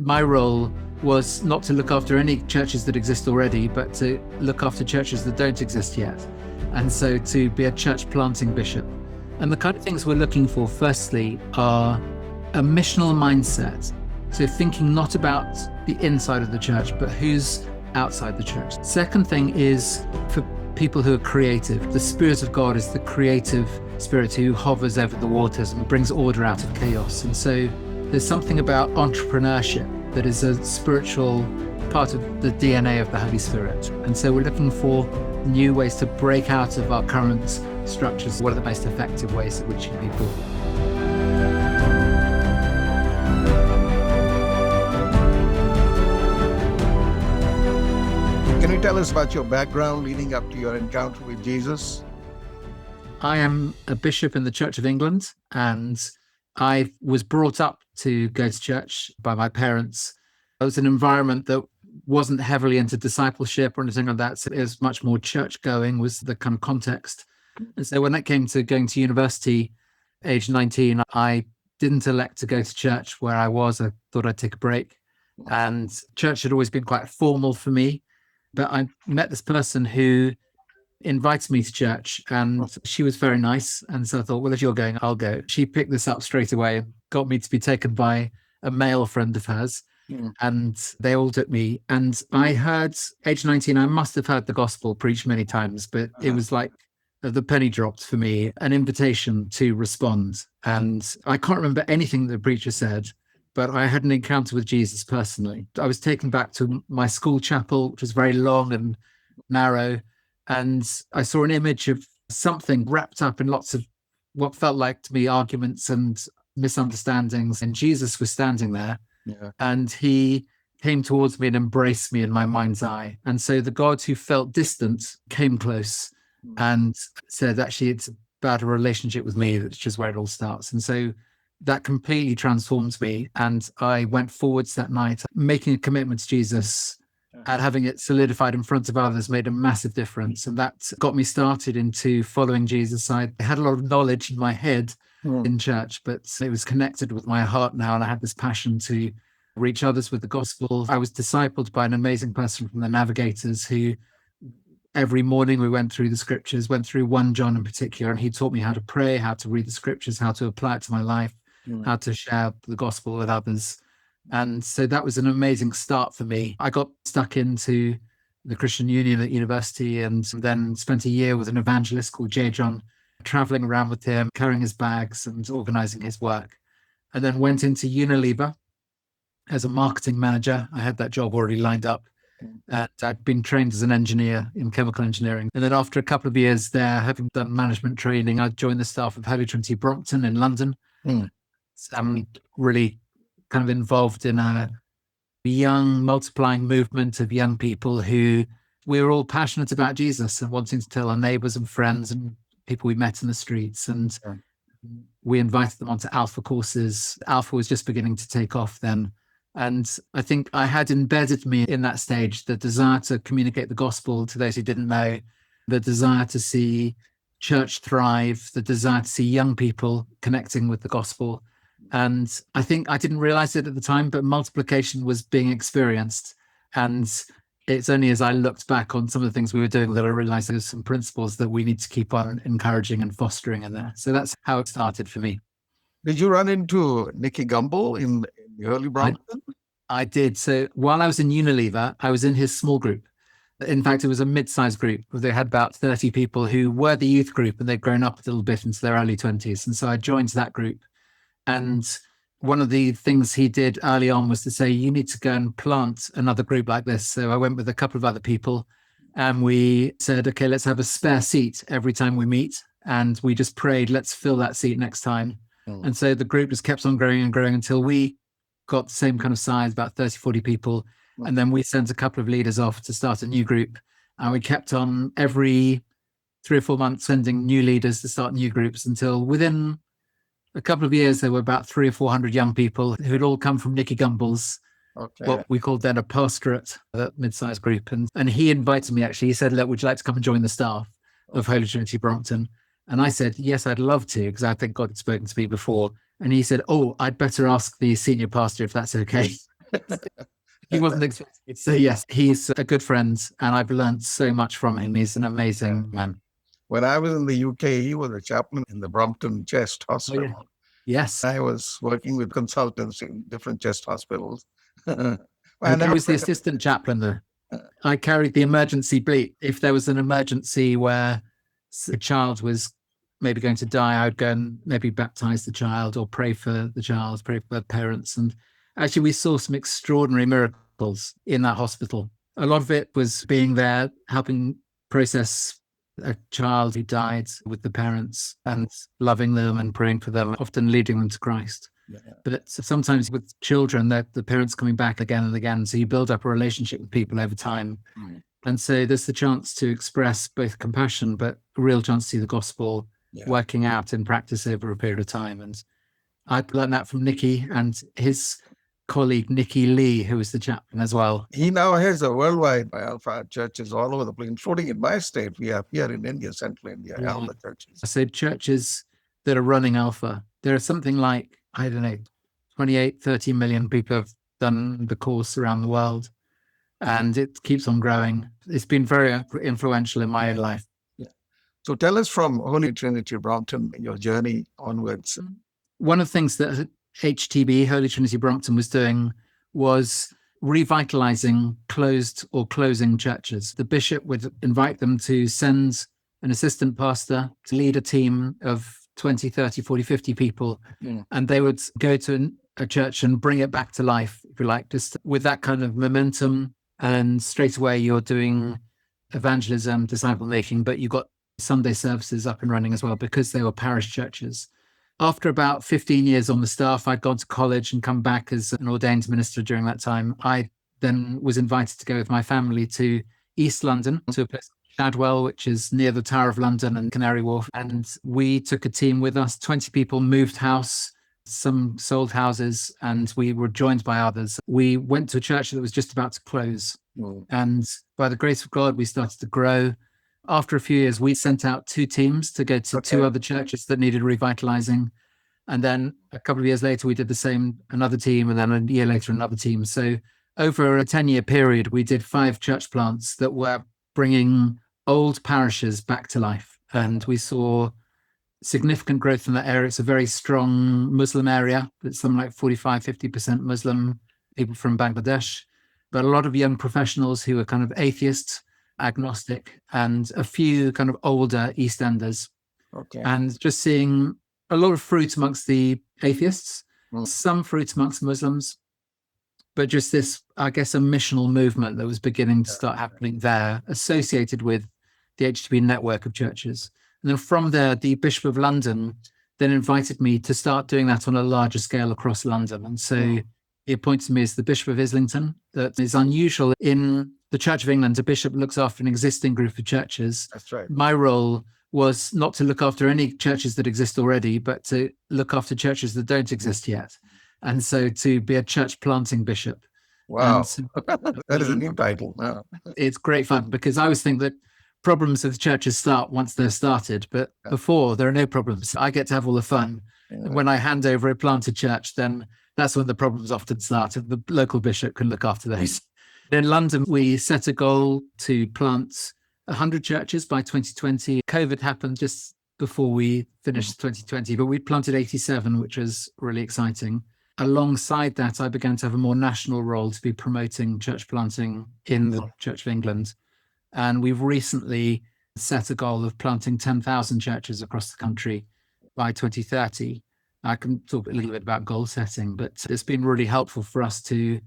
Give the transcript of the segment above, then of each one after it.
my role was not to look after any churches that exist already, but to look after churches that don't exist yet. And so to be a church planting bishop. And the kind of things we're looking for, firstly, are a missional mindset. So thinking not about the inside of the church, but who's outside the church. Second thing is for people who are creative. The Spirit of God is the creative spirit who hovers over the waters and brings order out of chaos. And so there's something about entrepreneurship that is a spiritual part of the DNA of the Holy Spirit. And so we're looking for new ways to break out of our current structures. What are the most effective ways of reaching people? Can you tell us about your background leading up to your encounter with Jesus? I am a bishop in the Church of England, and I was brought up to go to church by my parents. It was an environment that wasn't heavily into discipleship or anything like that. So it was much more church going was the kind of context. And so when it came to going to university, age 19, I didn't elect to go to church where I was. I thought I'd take a break. And church had always been quite formal for me. But I met this person who invited me to church, and she was very nice. And so I thought, well, if you're going, I'll go. She picked this up straight away and got me to be taken by a male friend of hers. And they all took me. And I heard, age 19, I must have heard the gospel preached many times, but it was like the penny dropped for me, an invitation to respond. And I can't remember anything the preacher said, but I had an encounter with Jesus personally. I was taken back to my school chapel, which was very long and narrow. And I saw an image of something wrapped up in lots of what felt like to me arguments and misunderstandings. And Jesus was standing there. And he came towards me and embraced me in my mind's eye. And so the God who felt distant came close and said, actually, it's about a relationship with me. That's just where it all starts. And so that completely transformed me. And I went forwards that night, making a commitment to Jesus and having it solidified in front of others made a massive difference. And that got me started into following Jesus. I had a lot of knowledge in my head in church, but it was connected with my heart now. And I had this passion to reach others with the gospel. I was discipled by an amazing person from the Navigators who every morning we went through the scriptures, went through 1 John in particular, and he taught me how to pray, how to read the scriptures, how to apply it to my life, how to share the gospel with others. And so that was an amazing start for me. I got stuck into the Christian Union at university and then spent a year with an evangelist called J. John, traveling around with him, carrying his bags and organizing his work. And then went into Unilever as a marketing manager. I had that job already lined up. I'd been trained as an engineer in chemical engineering. And then after a couple of years there, having done management training, I joined the staff of Holy Trinity Brompton in London. So I'm really kind of involved in a young multiplying movement of young people who we were all passionate about Jesus and wanting to tell our neighbors and friends and people we met in the streets. And we invited them onto Alpha courses. Alpha was just beginning to take off then. And I think I had embedded me in that stage the desire to communicate the gospel to those who didn't know, the desire to see church thrive, the desire to see young people connecting with the gospel. And I think I didn't realize it at the time, but multiplication was being experienced. And it's only as I looked back on some of the things we were doing that I realized there's some principles that we need to keep on encouraging and fostering in there. So that's how it started for me. Did you run into Nicky Gumbel in the early Brompton? I did. So while I was in Unilever, I was in his small group. In fact, it was a mid-sized group. They had about 30 people who were the youth group, and they'd grown up a little bit into their early 20s. And so I joined that group. And one of the things he did early on was to say, you need to go and plant another group like this. So I went with a couple of other people and we said, okay, let's have a spare seat every time we meet. And we just prayed, let's fill that seat next time. And so the group just kept on growing and growing until we got the same kind of size, about 30, 40 people. And then we sent a couple of leaders off to start a new group. And we kept on every 3 or 4 months sending new leaders to start new groups until within a couple of years, there were about 300 or 400 young people who had all come from Nicky Gumbel's, what we called then a pastorate, that mid-sized group. And he invited me, actually. He said, look, would you like to come and join the staff of Holy Trinity Brompton? And I said, yes, I'd love to, because I think God had spoken to me before. And he said, oh, I'd better ask the senior pastor if that's okay. He wasn't expecting it. So yes, he's a good friend and I've learned so much from him. He's an amazing man. When I was in the UK, he was a chaplain in the Brompton Chest Hospital. Oh, yeah. Yes. I was working with consultants in different chest hospitals. I was the assistant chaplain there. I carried the emergency bleep. If there was an emergency where a child was maybe going to die, I would go and maybe baptize the child or pray for the child, pray for the parents. And actually, we saw some extraordinary miracles in that hospital. A lot of it was being there, helping process a child who died with the parents and loving them and praying for them, often leading them to Christ. Yeah. But sometimes with children, the parents coming back again and again. So you build up a relationship with people over time. Mm. And so there's the chance to express both compassion, but a real chance to see the gospel working out in practice over a period of time. And I learned that from Nicky and his colleague, Nicky Lee, who was the chaplain as well. He now has a worldwide Alpha churches all over the place, including in my state. We have here in India, Central India, Alpha churches. So churches that are running Alpha, there are something like, I don't know, 28, 30 million people have done the course around the world. And it keeps on growing. It's been very influential in my life. Yeah. So tell us from Holy Trinity Brompton, your journey onwards. One of the things that HTB, Holy Trinity Brompton, was doing was revitalizing closed or closing churches. The bishop would invite them to send an assistant pastor to lead a team of 20, 30, 40, 50 people. Yeah. And they would go to a church and bring it back to life, if you like, just with that kind of momentum. And straight away you're doing evangelism, disciple making, but you've got Sunday services up and running as well because they were parish churches. After about 15 years on the staff, I'd gone to college and come back as an ordained minister during that time. I then was invited to go with my family to East London, to a place called Choudhrie, which is near the Tower of London and Canary Wharf. And we took a team with us, 20 people, moved house, some sold houses, and we were joined by others. We went to a church that was just about to close. And by the grace of God, we started to grow. After a few years, we sent out 2 teams to go to 2 other churches that needed revitalizing. And then a couple of years later, we did the same, another team, and then a year later, another team. So over a 10-year period, we did 5 church plants that were bringing old parishes back to life. And we saw significant growth in that area. It's a very strong Muslim area. It's something like 45, 50% Muslim, people from Bangladesh, but a lot of young professionals who are kind of atheists, agnostic, and a few kind of older East Enders. Okay. And just seeing a lot of fruit amongst the atheists, some fruit amongst Muslims, but just this, I guess, a missional movement that was beginning to start happening there, associated with the HTB network of churches. And then from there, the Bishop of London then invited me to start doing that on a larger scale across London. And so he appointed me as the Bishop of Islington. That is unusual in the Church of England. A bishop looks after an existing group of churches. That's right. My role was not to look after any churches that exist already, but to look after churches that don't exist yet. And so to be a church planting bishop. Wow. So, that is a new title. Wow. It's great fun because I always think that problems with churches start once they're started, but before there are no problems. I get to have all the fun. Yeah. When I hand over a planted church, then that's when the problems often start. And the local bishop can look after those. In London, we set a goal to plant 100 churches by 2020. COVID happened just before we finished 2020, but we planted 87, which was really exciting. Alongside that, I began to have a more national role to be promoting church planting in the Church of England. And we've recently set a goal of planting 10,000 churches across the country by 2030. I can talk a little bit about goal setting, but it's been really helpful for us to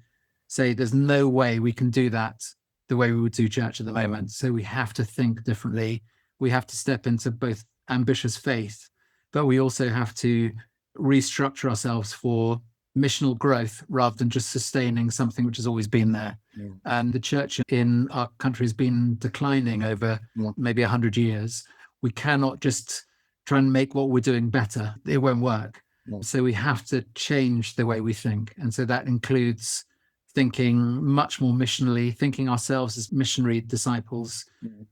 say there's no way we can do that the way we would do church at the moment. So we have to think differently. We have to step into both ambitious faith, but we also have to restructure ourselves for missional growth rather than just sustaining something which has always been there. Yeah. And the church in our country has been declining over maybe 100 years. We cannot just try and make what we're doing better. It won't work. Yeah. So we have to change the way we think. And so that includes thinking much more missionally, thinking ourselves as missionary disciples,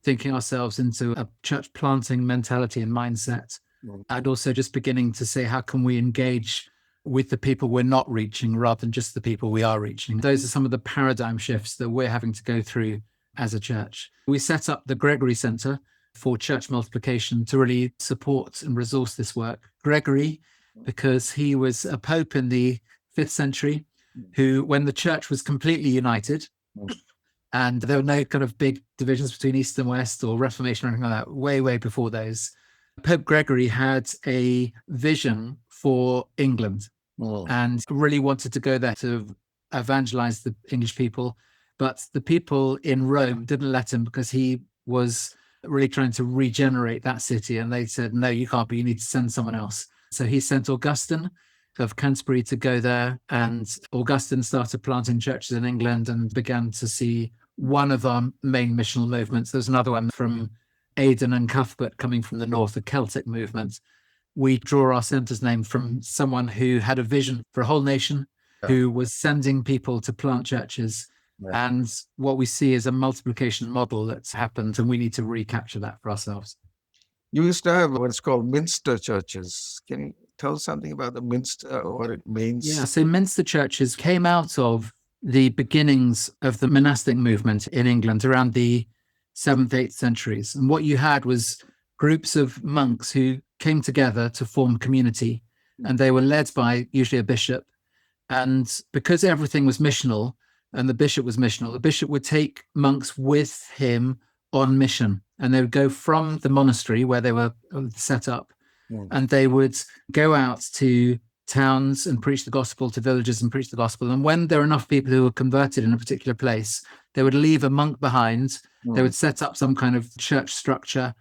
thinking ourselves into a church planting mentality and mindset, and also just beginning to say, how can we engage with the people we're not reaching rather than just the people we are reaching. Those are some of the paradigm shifts that we're having to go through as a church. We set up the Gregory Center for church multiplication to really support and resource this work. Gregory, because he was a pope in the 5th century who, when the church was completely united, and there were no kind of big divisions between East and West or Reformation or anything like that, way before those, Pope Gregory had a vision for England and really wanted to go there to evangelize the English people. But the people in Rome didn't let him because he was really trying to regenerate that city. And they said, no, you can't be, you need to send someone else. So he sent Augustine of Canterbury to go there. And Augustine started planting churches in England and began to see one of our main missional movements. There's another one from Aidan and Cuthbert coming from the north, the Celtic movement. We draw our center's name from someone who had a vision for a whole nation, who was sending people to plant churches. Yeah. And what we see is a multiplication model that's happened, and we need to recapture that for ourselves. You used to have what's called Minster churches. Can you tell us something about the Minster, what it means? Yeah, so Minster churches came out of the beginnings of the monastic movement in England around the 7th, 8th centuries. And what you had was groups of monks who came together to form community, and they were led by usually a bishop. And because everything was missional and the bishop was missional, the bishop would take monks with him on mission, and they would go from the monastery where they were set up, and they would go out to towns and preach the gospel, to villages and preach the gospel. And when there were enough people who were converted in a particular place, they would leave a monk behind. They would set up some kind of church structure,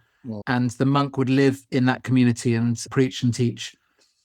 and the monk would live in that community and preach and teach.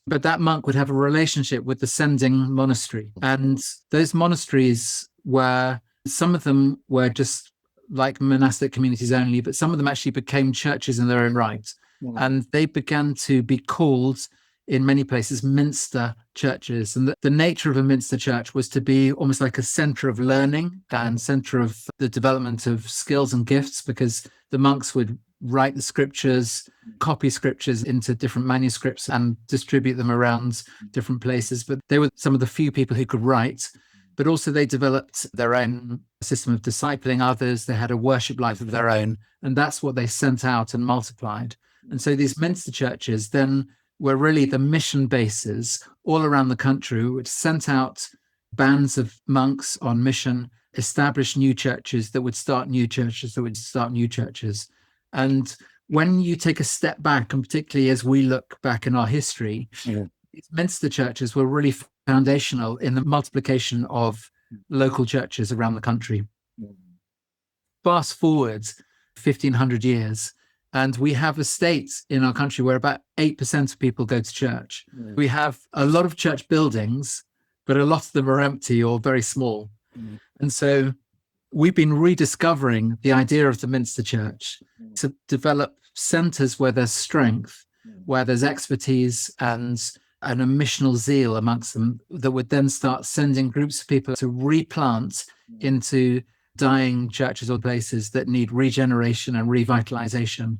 But that monk would have a relationship with the sending monastery. And those monasteries were, some of them were just like monastic communities only, but some of them actually became churches in their own right. And they began to be called, in many places, Minster churches. And the nature of a Minster church was to be almost like a center of learning and center of the development of skills and gifts, because the monks would write the scriptures, copy scriptures into different manuscripts and distribute them around different places. But they were some of the few people who could write, but also they developed their own system of discipling others. They had a worship life of their own, and that's what they sent out and multiplied. And so these Minster churches then were really the mission bases all around the country, which sent out bands of monks on mission, established new churches that would start new churches that would start new churches. And when you take a step back, and particularly as we look back in our history, these Minster churches were really foundational in the multiplication of local churches around the country. Fast forward 1,500 years, and we have a state in our country where about 8% of people go to church. We have a lot of church buildings, but a lot of them are empty or very small. And so we've been rediscovering the idea of the Minster Church to develop centers where there's strength, where there's expertise and a missional zeal amongst them, that would then start sending groups of people to replant into dying churches or places that need regeneration and revitalization.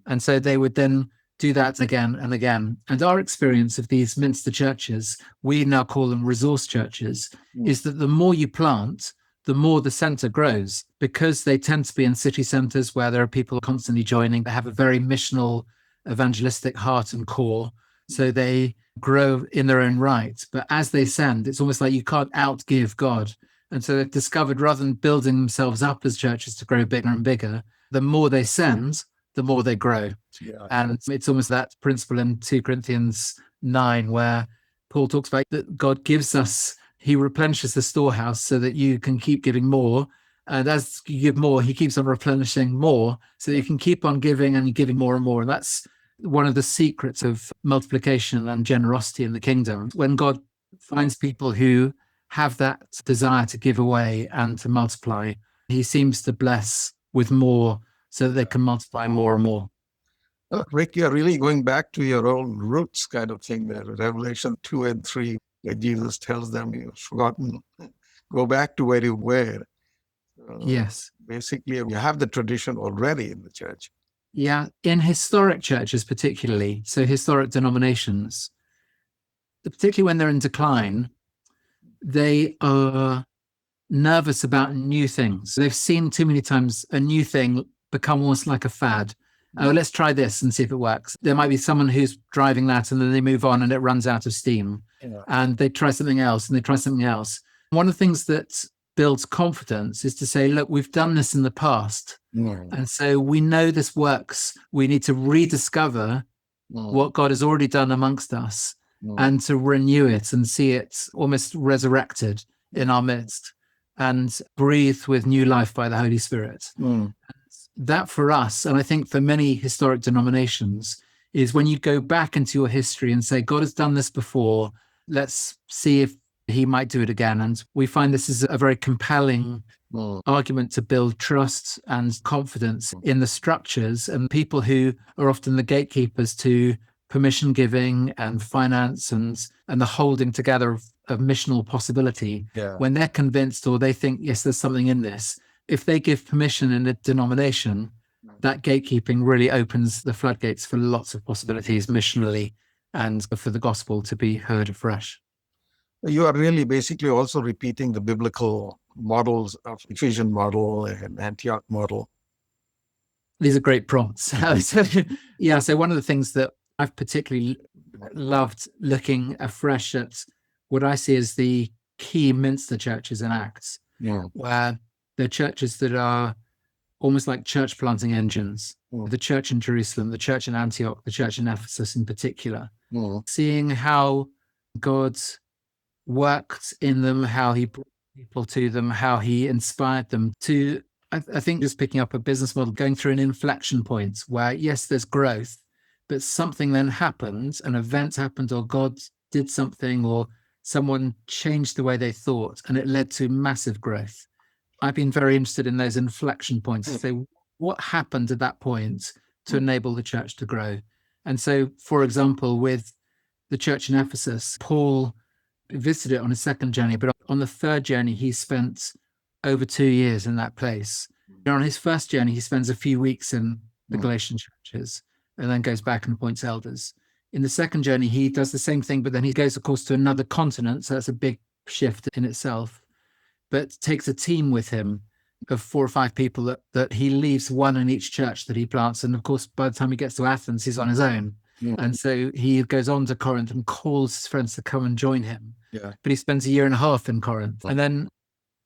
And so they would then do that again and again. And our experience of these Minster churches, we now call them resource churches, is that the more you plant, the more the center grows, because they tend to be in city centers where there are people constantly joining. They have a very missional, evangelistic heart and core. So they grow in their own right. But as they send, it's almost like you can't outgive God. And so they've discovered, rather than building themselves up as churches to grow bigger and bigger, the more they send, the more they grow. Yeah. And it's almost that principle in 2 Corinthians 9, where Paul talks about that God gives us, he replenishes the storehouse so that you can keep giving more. And as you give more, he keeps on replenishing more so that you can keep on giving and giving more and more. And that's one of the secrets of multiplication and generosity in the kingdom. When God finds people who have that desire to give away and to multiply, he seems to bless with more so that they can multiply more and more. Rick, you're really going back to your own roots kind of thing there. Revelation 2 and 3, where Jesus tells them, you've forgotten, go back to where you were. Yes. Basically, you have the tradition already in the church. Yeah, in historic churches particularly, so historic denominations, particularly when they're in decline, they are nervous about new things. They've seen too many times a new thing become almost like a fad. Oh, let's try this and see if it works. There might be someone who's driving that and then they move on and it runs out of steam. And they try something else and they try something else. One of the things that builds confidence is to say, look, we've done this in the past. And so we know this works. We need to rediscover what God has already done amongst us and to renew it and see it almost resurrected in our midst and breathed with new life by the Holy Spirit. That for us, and I think for many historic denominations, is when you go back into your history and say, God has done this before, let's see if he might do it again. And we find this is a very compelling argument to build trust and confidence in the structures and people who are often the gatekeepers to permission giving and finance and the holding together of missional possibility. When they're convinced or they think, yes, there's something in this, if they give permission in a denomination, that gatekeeping really opens the floodgates for lots of possibilities missionally and for the gospel to be heard afresh. You are really basically also repeating the biblical models of Ephesian model and Antioch model. These are great prompts. So one of the things that I've particularly loved looking afresh at what I see as the key Minster churches in Acts, where they're churches that are almost like church planting engines. The church in Jerusalem, the church in Antioch, the church in Ephesus in particular, seeing how God worked in them, how he brought people to them, how he inspired them to, I think just picking up a business model, going through an inflection point where, yes, there's growth, but something then happened, an event happened, or God did something, or someone changed the way they thought, and it led to massive growth. I've been very interested in those inflection points to say, what happened at that point to enable the church to grow? And so, for example, with the church in Ephesus, Paul visited it on his second journey, but on the third journey, he spent over 2 years in that place. And on his first journey, he spends a few weeks in the Galatian churches and then goes back and appoints elders. In the second journey, he does the same thing, but then he goes, of course, to another continent. So that's a big shift in itself, but takes a team with him of 4 or 5 people that he leaves, one in each church that he plants. And of course, by the time he gets to Athens, he's on his own. And so he goes on to Corinth and calls his friends to come and join him. But he spends 1.5 years in Corinth. And then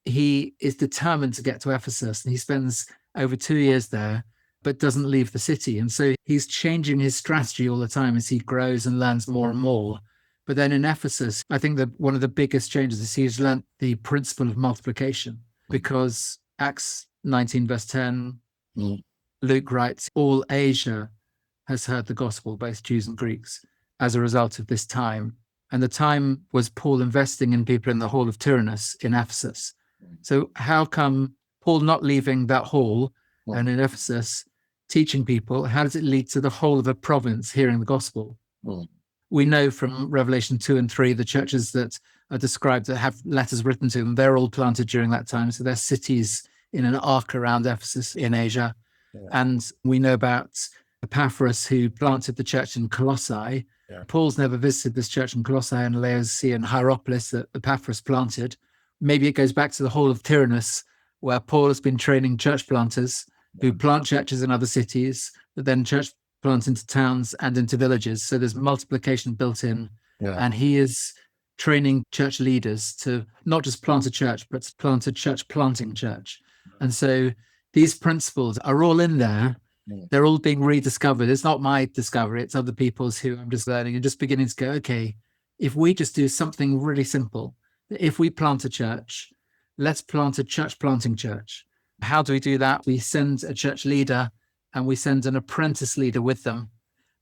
he is determined to get to Ephesus. And he spends over 2 years there, but doesn't leave the city. And so he's changing his strategy all the time as he grows and learns more and more. But then in Ephesus, I think that one of the biggest changes is he's learnt the principle of multiplication, because Acts 19 verse 10, Luke writes, all Asia has heard the gospel, both Jews and Greeks, as a result of this time. And the time was Paul investing in people in the hall of Tyrannus in Ephesus. So how come Paul not leaving that hall and in Ephesus teaching people, how does it lead to the whole of a province hearing the gospel? We know from Revelation 2 and 3, the churches that are described that have letters written to them, they're all planted during that time. So they're cities in an arc around Ephesus in Asia. And we know about Epaphras, who planted the church in Colossae. Paul's never visited this church in Colossae and Laodicea and Hierapolis that Epaphras planted. Maybe it goes back to the hall of Tyrannus, where Paul has been training church planters who plant churches in other cities, but then church plants into towns and into villages. So there's multiplication built in. And he is training church leaders to not just plant a church, but to plant a church planting church. And so these principles are all in there. They're all being rediscovered. It's not my discovery, it's other people's who I'm just learning and just beginning to go, okay, if we just do something really simple, if we plant a church, let's plant a church planting church. How do we do that? We send a church leader and we send an apprentice leader with them.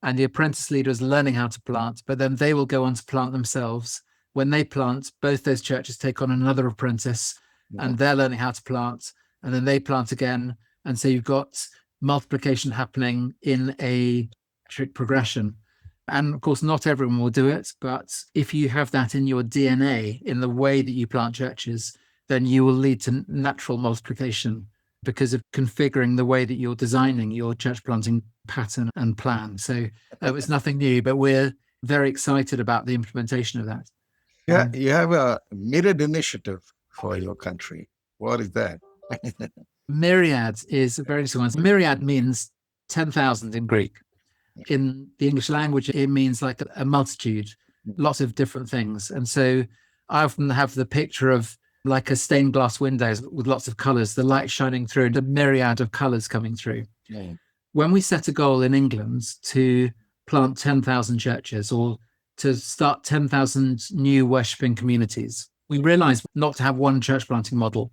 And the apprentice leader is learning how to plant, but then they will go on to plant themselves. When they plant, both those churches take on another apprentice and they're learning how to plant, and then they plant again. And so you've got multiplication happening in a metric progression. And of course, not everyone will do it, but if you have that in your DNA, in the way that you plant churches, then you will lead to natural multiplication because of configuring the way that you're designing your church planting pattern and plan. So it's nothing new, but we're very excited about the implementation of that. Yeah, you have a myriad initiative for your country. What is that? Myriad is a very interesting one. Myriad means 10,000 in Greek. In the English language, it means like a multitude, lots of different things. And so I often have the picture of like a stained glass windows with lots of colors, the light shining through and a myriad of colors coming through. Yeah. When we set a goal in England to plant 10,000 churches or to start 10,000 new worshipping communities, we realized not to have one church planting model.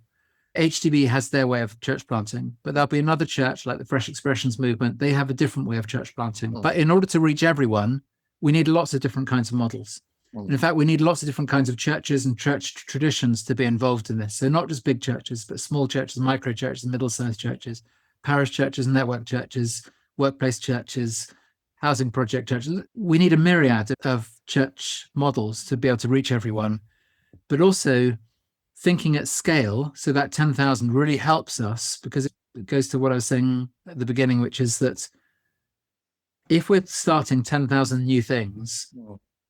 HTB has their way of church planting, but there'll be another church like the Fresh Expressions movement. They have a different way of church planting. But in order to reach everyone, we need lots of different kinds of models. And in fact, we need lots of different kinds of churches and church traditions to be involved in this. So not just big churches, but small churches, micro churches, middle-sized churches, parish churches, network churches, workplace churches, housing project churches. We need a myriad of church models to be able to reach everyone, but also thinking at scale. So that 10,000 really helps us, because it goes to what I was saying at the beginning, which is that if we're starting 10,000 new things,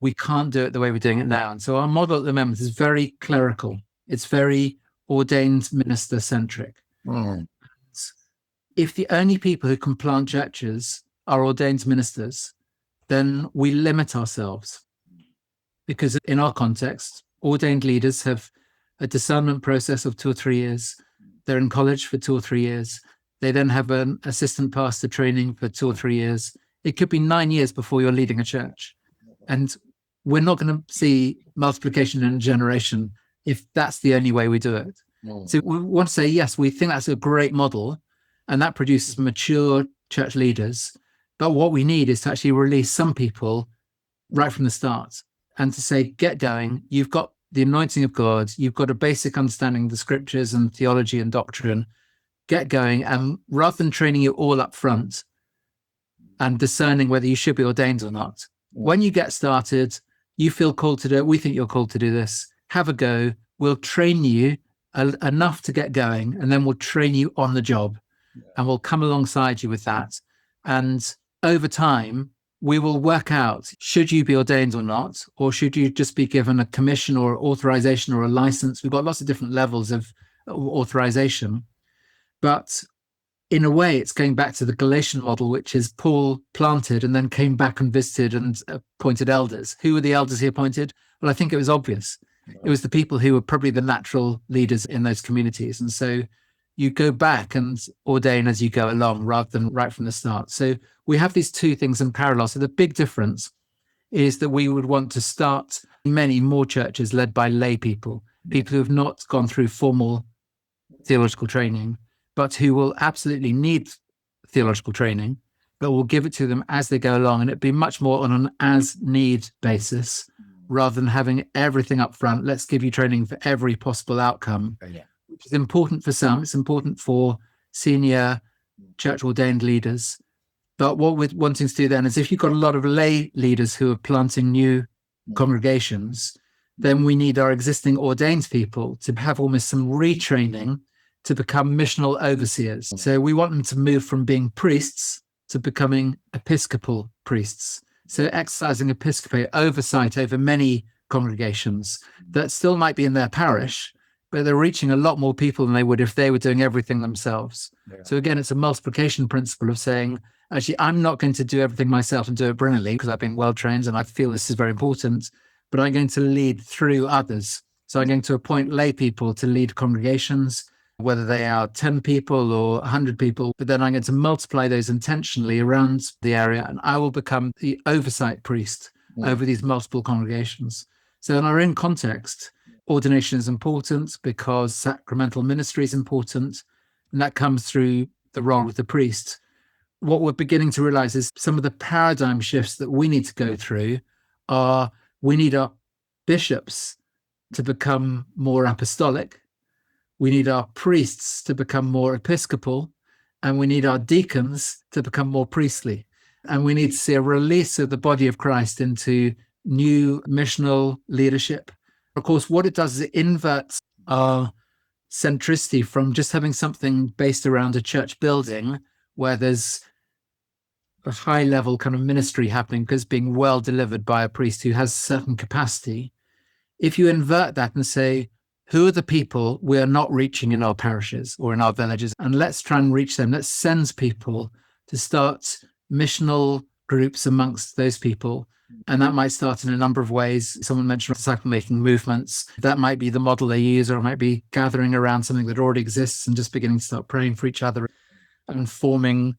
we can't do it the way we're doing it now. And so our model at the moment is very clerical. It's very ordained minister centric. If the only people who can plant churches are ordained ministers, then we limit ourselves. Because in our context, ordained leaders have a discernment process of 2 or 3 years. They're in college for 2 or 3 years. They then have an assistant pastor training for 2 or 3 years. It could be 9 years before you're leading a church. And we're not going to see multiplication in a generation if that's the only way we do it. So we want to say, yes, we think that's a great model, and that produces mature church leaders. But what we need is to actually release some people right from the start and to say, get going. You've got the anointing of God. You've got a basic understanding of the scriptures and theology and doctrine. Get going. And rather than training you all up front and discerning whether you should be ordained or not, when you get started, you feel called to do it. We think you're called to do this. Have a go. We'll train you enough to get going, and then we'll train you on the job, and we'll come alongside you with that. And over time, we will work out, should you be ordained or not, or should you just be given a commission or authorization or a license? We've got lots of different levels of authorization. But in a way, it's going back to the Galatian model, which is Paul planted and then came back and visited and appointed elders. Who were the elders he appointed? Well, I think it was obvious. It was the people who were probably the natural leaders in those communities. And so you go back and ordain as you go along rather than right from the start. So we have these two things in parallel. So the big difference is that we would want to start many more churches led by lay people, people who have not gone through formal theological training, but who will absolutely need theological training, but we'll give it to them as they go along. And it'd be much more on an as-need basis rather than having everything up front. Let's give you training for every possible outcome, which is important for some. It's important for senior church-ordained leaders. But what we're wanting to do then is, if you've got a lot of lay leaders who are planting new congregations, then we need our existing ordained people to have almost some retraining to become missional overseers. So we want them to move from being priests to becoming episcopal priests. So exercising episcopate oversight over many congregations that still might be in their parish, but they're reaching a lot more people than they would if they were doing everything themselves. So again, it's a multiplication principle of saying, actually, I'm not going to do everything myself and do it brilliantly because I've been well trained and I feel this is very important, but I'm going to lead through others. So I'm going to appoint lay people to lead congregations, whether they are 10 people or 100 people, but then I'm going to multiply those intentionally around the area, and I will become the oversight priest over these multiple congregations. So in our own context, ordination is important because sacramental ministry is important, and that comes through the role of the priest. What we're beginning to realize is some of the paradigm shifts that we need to go through are, we need our bishops to become more apostolic. We need our priests to become more episcopal, and we need our deacons to become more priestly. And we need to see a release of the body of Christ into new missional leadership. Of course, what it does is it inverts our centricity from just having something based around a church building where there's a high level kind of ministry happening because being well delivered by a priest who has certain capacity. If you invert that and say, who are the people we are not reaching in our parishes or in our villages? And let's try and reach them. Let's send people to start missional groups amongst those people. And that might start in a number of ways. Someone mentioned disciple-making movements. That might be the model they use, or it might be gathering around something that already exists and just beginning to start praying for each other and forming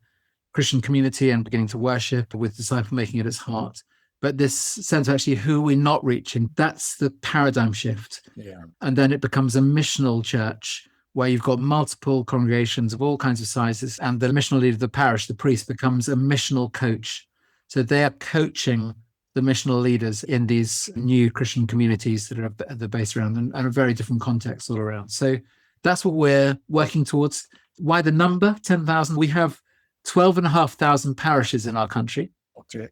Christian community and beginning to worship with disciple-making at its heart. But this sense of actually who we're not reaching, that's the paradigm shift. Yeah. And then it becomes a missional church where you've got multiple congregations of all kinds of sizes. And the missional leader of the parish, the priest, becomes a missional coach. So they are coaching the missional leaders in these new Christian communities that are based around and a very different context all around. So that's what we're working towards. Why the number 10,000? We have 12,500 parishes in our country. Okay.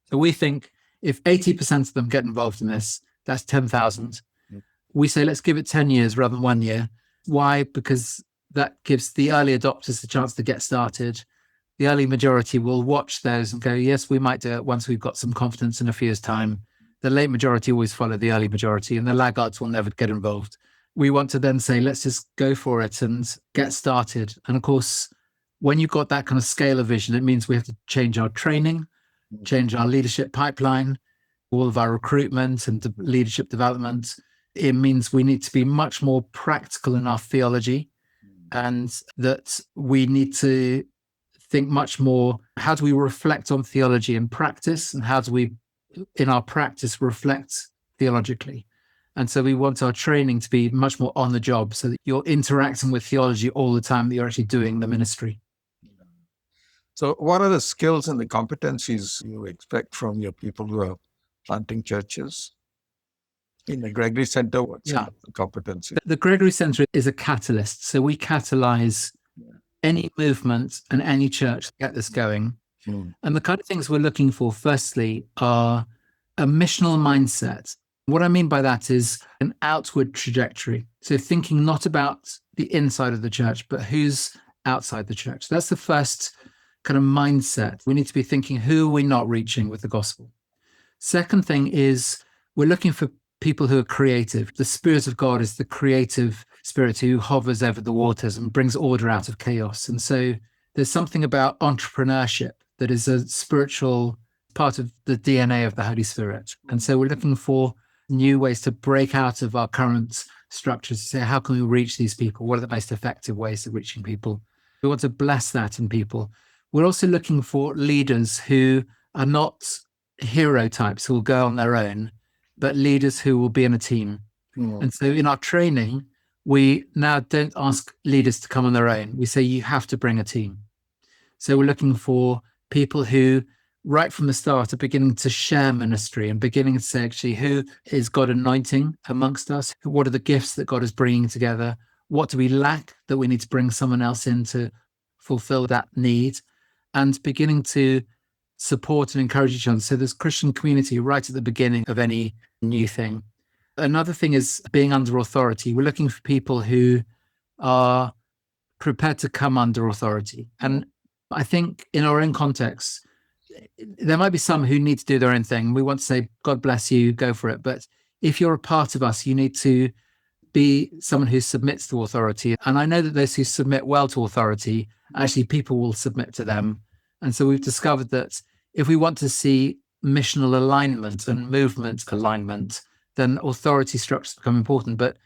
So we think if 80% of them get involved in this, that's 10,000. We say, let's give it 10 years rather than 1 year. Why? Because that gives the early adopters the chance to get started. The early majority will watch those and go, yes, we might do it once we've got some confidence in a few years' time. The late majority always follow the early majority, and the laggards will never get involved. We want to then say, let's just go for it and get started. And of course, when you've got that kind of scale of vision, it means we have to change our training, change our leadership pipeline, all of our recruitment and leadership development. It means we need to be much more practical in our theology, and that we need to think much more, how do we reflect on theology in practice, and how do we, in our practice, reflect theologically? And so we want our training to be much more on the job, so that you're interacting with theology all the time, that you're actually doing the ministry. So what are the skills and the competencies you expect from your people who are planting churches? In the Gregory Center, what's the competency? The Gregory Center is a catalyst. So we catalyze any movement and any church to get this going. And the kind of things we're looking for, firstly, are a missional mindset. What I mean by that is an outward trajectory. So thinking not about the inside of the church, but who's outside the church. That's the first kind of mindset. We need to be thinking, who are we not reaching with the gospel? Second thing is we're looking for people who are creative. The Spirit of God is the creative spirit who hovers over the waters and brings order out of chaos. And so there's something about entrepreneurship that is a spiritual part of the DNA of the Holy Spirit. And so we're looking for new ways to break out of our current structures, to say, how can we reach these people? What are the most effective ways of reaching people? We want to bless that in people. We're also looking for leaders who are not hero types who will go on their own, but leaders who will be in a team. And so in our training, we now don't ask leaders to come on their own. We say, you have to bring a team. So we're looking for people who, right from the start, are beginning to share ministry and beginning to say, actually, who is God anointing amongst us? What are the gifts that God is bringing together? What do we lack that we need to bring someone else in to fulfill that need? And beginning to support and encourage each other. So there's Christian community right at the beginning of any new thing. Another thing is being under authority. We're looking for people who are prepared to come under authority. And I think in our own context, there might be some who need to do their own thing. We want to say, God bless you, go for it. But if you're a part of us, you need to be someone who submits to authority. And I know that those who submit well to authority, actually people will submit to them. And so we've discovered that if we want to see missional alignment and movement alignment, then authority structures become important. But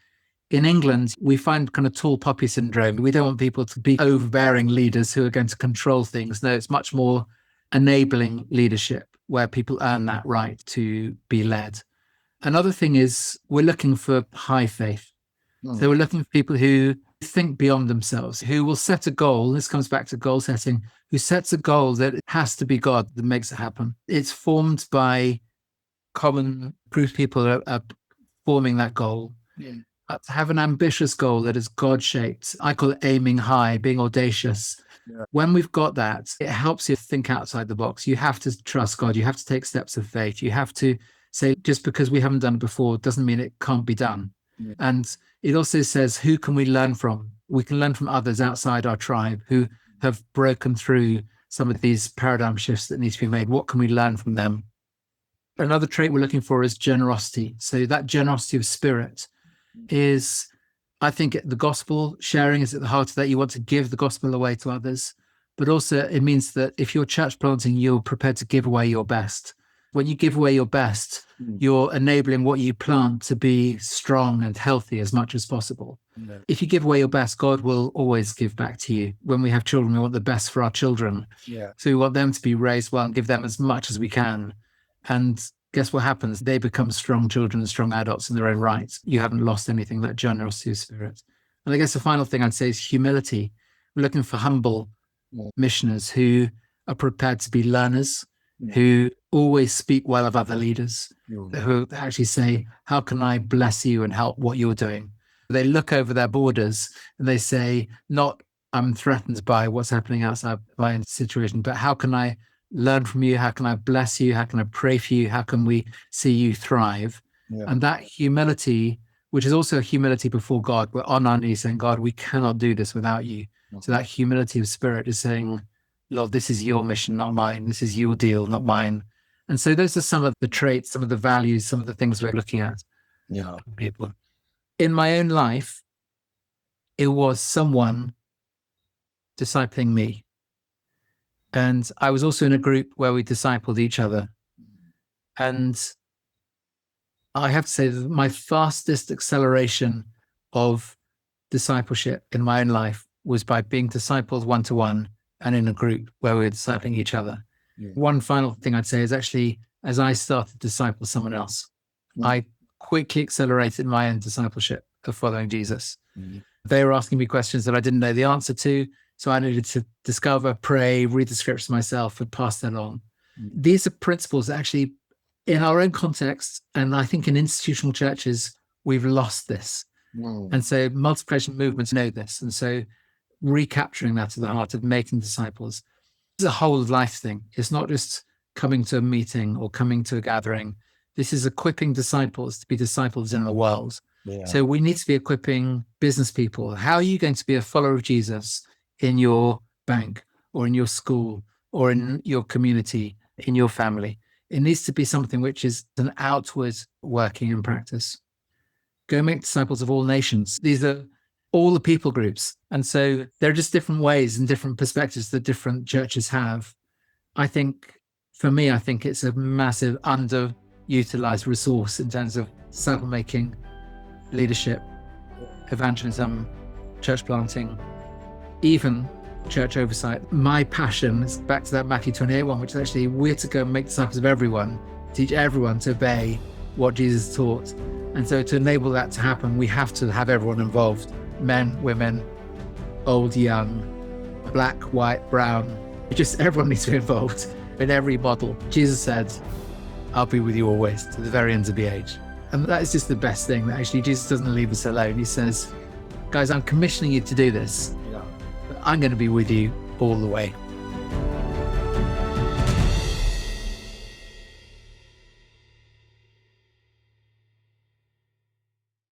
in England, we find kind of tall poppy syndrome. We don't want people to be overbearing leaders who are going to control things. No, it's much more enabling leadership where people earn that right to be led. Another thing is we're looking for high faith. So we're looking for people who think beyond themselves, who will set a goal. This comes back to goal setting, who sets a goal that it has to be God that makes it happen. It's formed by common group people are forming that goal. To have an ambitious goal that is God-shaped. I call it aiming high, being audacious. When we've got that, it helps you think outside the box. You have to trust God. You have to take steps of faith. You have to say, just because we haven't done it before doesn't mean it can't be done. And it also says, who can we learn from? We can learn from others outside our tribe who have broken through some of these paradigm shifts that need to be made. What can we learn from them? Another trait we're looking for is generosity. So that generosity of spirit is, I think, the gospel sharing is at the heart of that. You want to give the gospel away to others, but also it means that if you're church planting, you're prepared to give away your best. When you give away your best, you're enabling what you plant to be strong and healthy as much as possible. Yeah. If you give away your best, God will always give back to you. When we have children, we want the best for our children. Yeah. So we want them to be raised well and give them as much as we can. And guess what happens? They become strong children and strong adults in their own right. You haven't lost anything, that generosity of spirit. And I guess the final thing I'd say is humility. We're looking for humble missioners who are prepared to be learners, who always speak well of other leaders, who actually say, how can I bless you and help what you're doing? They look over their borders and they say, not I'm threatened by what's happening outside my situation, but how can I learn from you? How can I bless you? How can I pray for you? How can we see you thrive? Yeah. And that humility, which is also a humility before God, we're on our knees saying, God, we cannot do this without you. Okay. So that humility of spirit is saying, Lord, this is your mission, not mine. This is your deal, not mine. And so those are some of the traits, some of the values, some of the things we're looking at. Yeah. People. In my own life, it was someone discipling me. And I was also in a group where we discipled each other. And I have to say that my fastest acceleration of discipleship in my own life was by being discipled one-to-one and in a group where we were discipling each other. Yeah. One final thing I'd say is actually, as I started to disciple someone else, I quickly accelerated my own discipleship of following Jesus. They were asking me questions that I didn't know the answer to. So I needed to discover, pray, read the scriptures myself and pass that on. These are principles that actually, in our own context, and I think in institutional churches, we've lost this. And so multiplication movements know this. And so recapturing that to the heart of making disciples is a whole life thing. It's not just coming to a meeting or coming to a gathering. This is equipping disciples to be disciples in the world. Yeah. So we need to be equipping business people. How are you going to be a follower of Jesus in your bank or in your school or in your community, in your family? It needs to be something which is an outward working in practice. Go make disciples of all nations. These are all the people groups. And so there are just different ways and different perspectives that different churches have. I think, for me, I think it's a massive underutilized resource in terms of disciple making, leadership, evangelism, church planting, even church oversight. My passion is back to that Matthew 28 one, which is actually we're to go and make disciples of everyone, teach everyone to obey what Jesus taught. And so to enable that to happen, we have to have everyone involved. Men, women, old, young, black, white, brown. Just everyone needs to be involved in every model. Jesus said, I'll be with you always to the very end of the age. And that is just the best thing, that actually Jesus doesn't leave us alone. He says, guys, I'm commissioning you to do this. But I'm going to be with you all the way.